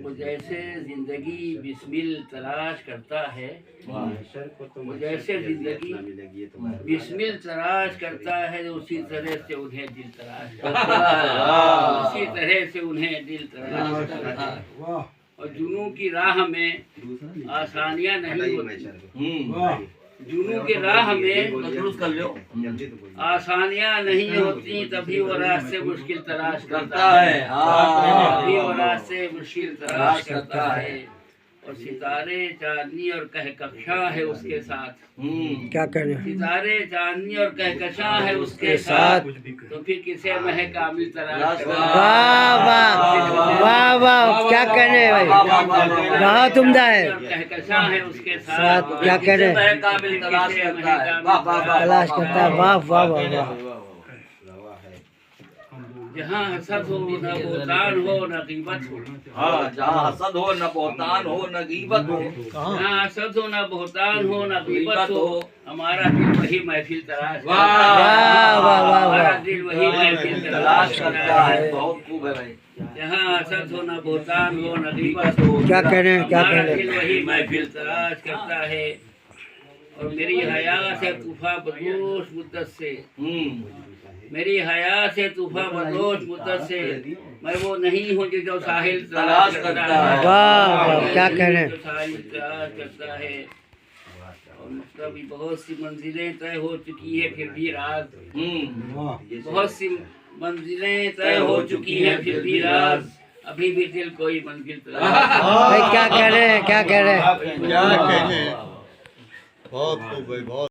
वो जैसे जिंदगी बिस्मिल तलाश करता है, वो जैसे जिंदगी बिस्मिल तलाश करता है, उसी तरह से उन्हें दिल तलाश करता है, उसी तरह से उन्हें दिल तलाश करता है। और जुनून की राह में आसानियां नहीं होती, जुनून की राह में आसानियां नहीं होती, तभी वो रास्ते मुश्किल तलाश करता है, तभी वो रास्ते मुश्किल तलाश करता है। और सितारे चांदनी और कहकशां है उसके साथ, क्या करें, सितारे चांदनी और कहकशां है उसके साथ, तो फिर किसे मह कामिल तलाश करता है। वाह वाह वाह वाह, क्या करें भाई, बहुत उम्दा है। कहकशां है उसके साथ, क्या करें, तलाश तलाश करता है। वाह वाह वाह वाह। जहाँ हसद हो न बोतान हो न गीबत हो, जहाँ हसद हो न बोहतान हो न गीबत हो, जहाँ हसद हो न बोहतान हो न गीबत हो, हमारा दिल वही महफिल तलाश करता वाह वाह वाह हमारा वाह, दिल वही महफिल तलाश तलाश करता है। बहुत खूब है भाई। जहाँ हसद हो न बोहतान हो न गीबत हो, क्या करें, क्या हमारा करें। दिल वही महफिल तलाश करता है। और मेरी हया से तूफा बदोश मुद्दत से, मेरी हया से तूफा बदोश मुद्दत से, मैं वो नहीं हूँ जो साहिल तलाश करता है। वाह वाह, क्या करें। जो साहिल तलाश करता है। और मतलब बहुत सी मंजिलें तय हो चुकी है, फिर भी राज, बहुत सी मंजिलें तय हो चुकी है, फिर भी राज, अभी भी दिल कोई मंजिल तलाश भाई क्या करें, क्या करें। क्या कहने, बहुत खूब भाई, बहुत।